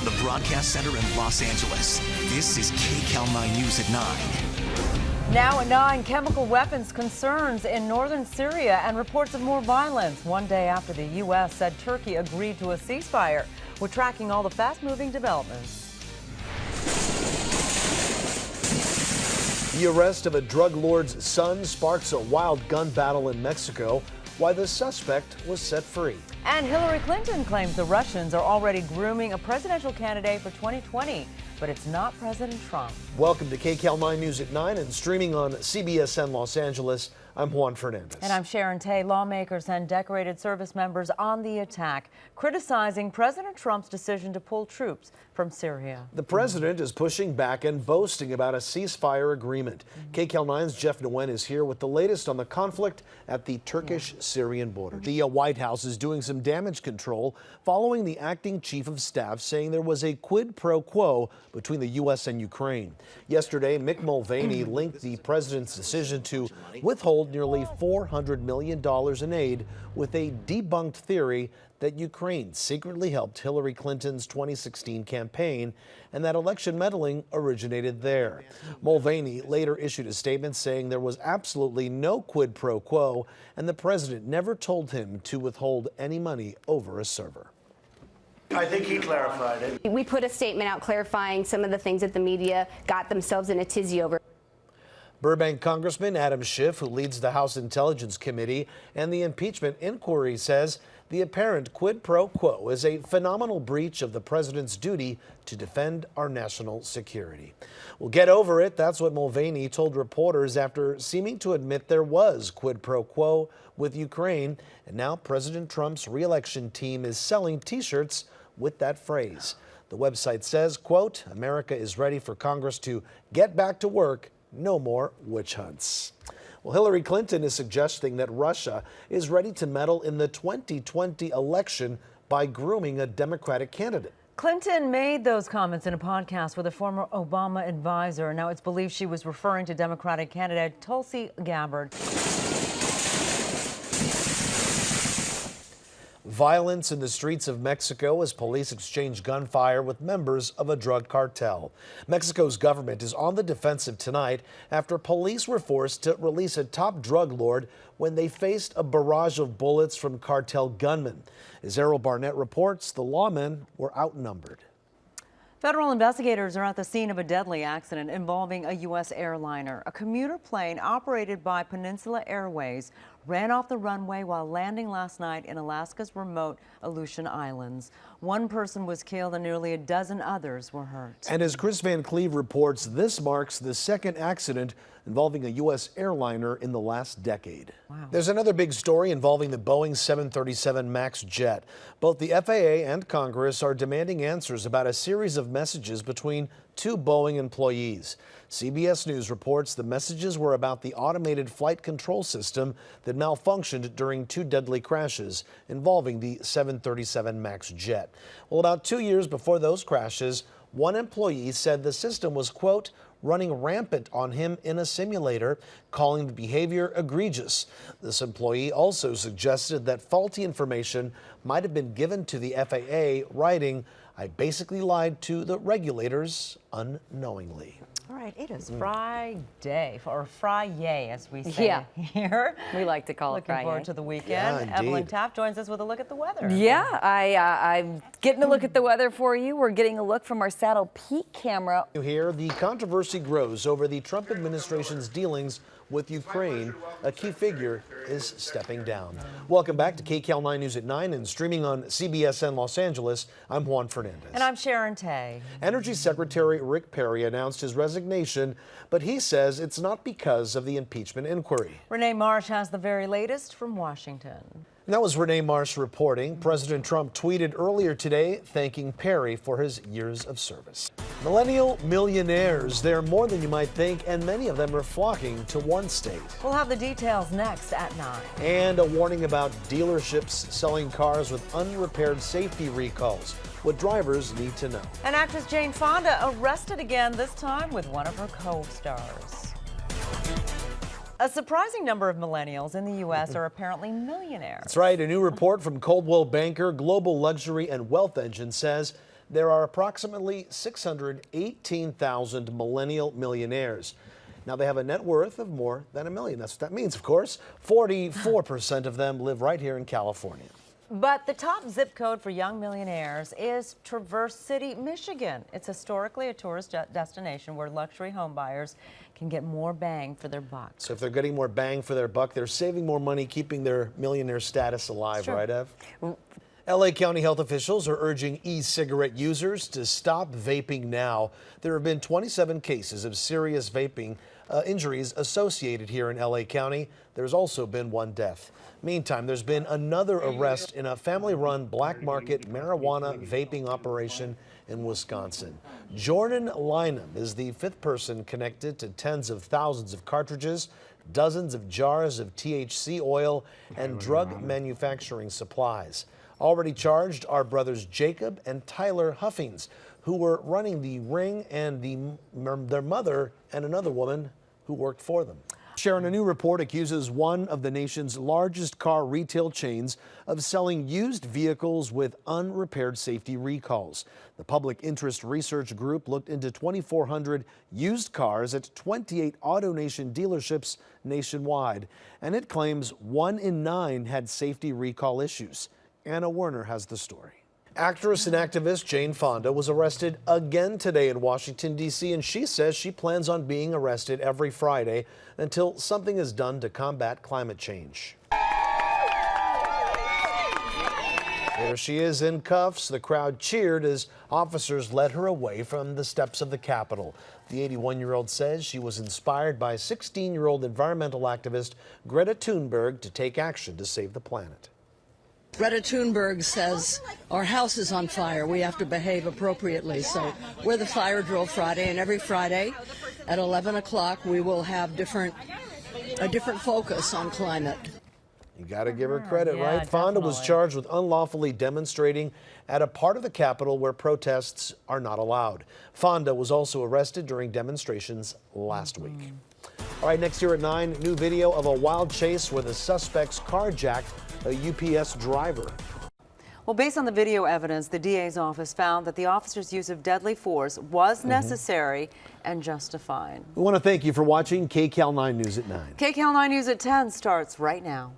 the Broadcast Center in Los Angeles, this is KCAL9 News at 9. Now at 9, chemical weapons concerns in northern Syria and reports of more violence. One day after the U.S. said Turkey agreed to a ceasefire. We're tracking all the fast-moving developments. The arrest of a drug lord's son sparks a wild gun battle in Mexico, while the suspect was set free. And Hillary Clinton claims the Russians are already grooming a presidential candidate for 2020, but it's not President Trump. Welcome to KCAL9 News at 9 and streaming on CBSN Los Angeles. I'm Juan Fernandez. And I'm Sharon Tay. Lawmakers and decorated service members on the attack, criticizing President Trump's decision to pull troops from Syria. The president is pushing back and boasting about a ceasefire agreement. KCAL9's Jeff Nguyen is here with the latest on the conflict at the Turkish-Syrian border. The White House is doing some damage control following the acting chief of staff saying there was a quid pro quo between the U.S. and Ukraine. Yesterday, Mick Mulvaney linked the president's decision to withhold nearly $400 million in aid with a debunked theory that Ukraine secretly helped Hillary Clinton's 2016 campaign and that election meddling originated there. Mulvaney later issued a statement saying there was absolutely no quid pro quo and the president never told him to withhold any money over a server. I think he clarified it. We put a statement out clarifying some of the things that the media got themselves in a tizzy over. Burbank Congressman Adam Schiff, who leads the House Intelligence Committee and the impeachment inquiry, says the apparent quid pro quo is a phenomenal breach of the president's duty to defend our national security. Well, get over it. That's what Mulvaney told reporters after seeming to admit there was quid pro quo with Ukraine. And now President Trump's re-election team is selling T-shirts with that phrase. The website says, quote, America is ready for Congress to get back to work. No more witch hunts. Well, Hillary Clinton is suggesting that Russia is ready to meddle in the 2020 election by grooming a Democratic candidate. Clinton made those comments in a podcast with a former Obama advisor. Now it's believed she was referring to Democratic candidate Tulsi Gabbard. Violence in the streets of Mexico as police exchange gunfire with members of a drug cartel. Mexico's government is on the defensive tonight after police were forced to release a top drug lord when they faced a barrage of bullets from cartel gunmen. As Errol Barnett reports, the lawmen were outnumbered. Federal investigators are at the scene of a deadly accident involving a U.S. airliner. A commuter plane operated by Peninsula Airways ran off the runway while landing last night in Alaska's remote Aleutian Islands. One person was killed and nearly a dozen others were hurt. And as Chris Van Cleve reports, this marks the second accident involving a U.S. airliner in the last decade. Wow. There's another big story involving the Boeing 737 MAX jet. Both the FAA and Congress are demanding answers about a series of messages between two Boeing employees. CBS News reports the messages were about the automated flight control system that malfunctioned during two deadly crashes involving the 737 MAX jet. Well, about 2 years before those crashes, one employee said the system was, quote, running rampant on him in a simulator, calling the behavior egregious. This employee also suggested that faulty information might have been given to the FAA, writing, I basically lied to the regulators unknowingly. All right, it is Friday, or Friday, as we say here. We like to call it Friday. Looking forward to the weekend. Yeah, Evelyn Taft joins us with a look at the weather. Yeah, I'm getting a look at the weather for you. We're getting a look from our Saddle Peak camera. Here, the controversy grows over the Trump administration's dealings with Ukraine. A key figure is stepping down. Welcome back to KCAL9 News at 9 and streaming on CBSN Los Angeles. I'm Juan Fernandez. And I'm Sharon Tay. Energy Secretary Rick Perry announced his resignation, but he says it's not because of the impeachment inquiry. Renee Marsh has the very latest from Washington. And that was Renee Marsh reporting. President Trump tweeted earlier today thanking Perry for his years of service. Millennial millionaires, they're more than you might think, and many of them are flocking to one state. We'll have the details next at 9. And a warning about dealerships selling cars with unrepaired safety recalls, what drivers need to know. And actress Jane Fonda arrested again, this time with one of her co-stars. A surprising number of millennials in the U.S. are apparently millionaires. That's right. A new report from Coldwell Banker Global Luxury and Wealth Engine says there are approximately 618,000 millennial millionaires. Now, they have a net worth of more than $1 million. That's what that means, of course. 44% of them live right here in California. But the top zip code for young millionaires is Traverse City, Michigan. It's historically a tourist destination where luxury home buyers can get more bang for their buck. So if they're getting more bang for their buck, they're saving more money, keeping their millionaire status alive, Sure. right, Ev? LA County health officials are urging e-cigarette users to stop vaping now. There have been 27 cases of serious vaping injuries associated here in LA County. There's also been one death. Meantime, there's been another arrest in a family-run black market marijuana vaping operation in Wisconsin. Jordan Lynham is the fifth person connected to tens of thousands of cartridges, dozens of jars of THC oil, and drug manufacturing supplies. Already charged are brothers Jacob and Tyler Huffings, who were running the ring, and their mother and another woman who worked for them. Sharon, a new report accuses one of the nation's largest car retail chains of selling used vehicles with unrepaired safety recalls. The Public Interest Research Group looked into 2,400 used cars at 28 AutoNation dealerships nationwide, and it claims 1 in 9 had safety recall issues. Anna Werner has the story. Actress and activist Jane Fonda was arrested again today in Washington, D.C., and she says she plans on being arrested every Friday until something is done to combat climate change. There she is in cuffs. The crowd cheered as officers led her away from the steps of the Capitol. The 81-year-old says she was inspired by 16-year-old environmental activist Greta Thunberg to take action to save the planet. Greta Thunberg says our house is on fire. We have to behave appropriately. So we're the Fire Drill Friday, and every Friday at 11 o'clock we will have a different focus on climate. You got to give her credit, yeah, right? Fonda was definitely. charged with unlawfully demonstrating at a part of the Capitol where protests are not allowed. Fonda was also arrested during demonstrations last week. All right, next here at 9, new video of a wild chase where the suspects carjacked a UPS driver. Well, based on the video evidence, the DA's office found that the officer's use of deadly force was necessary and justified. We want to thank you for watching KCAL9 News at 9. KCAL9 News at 10 starts right now.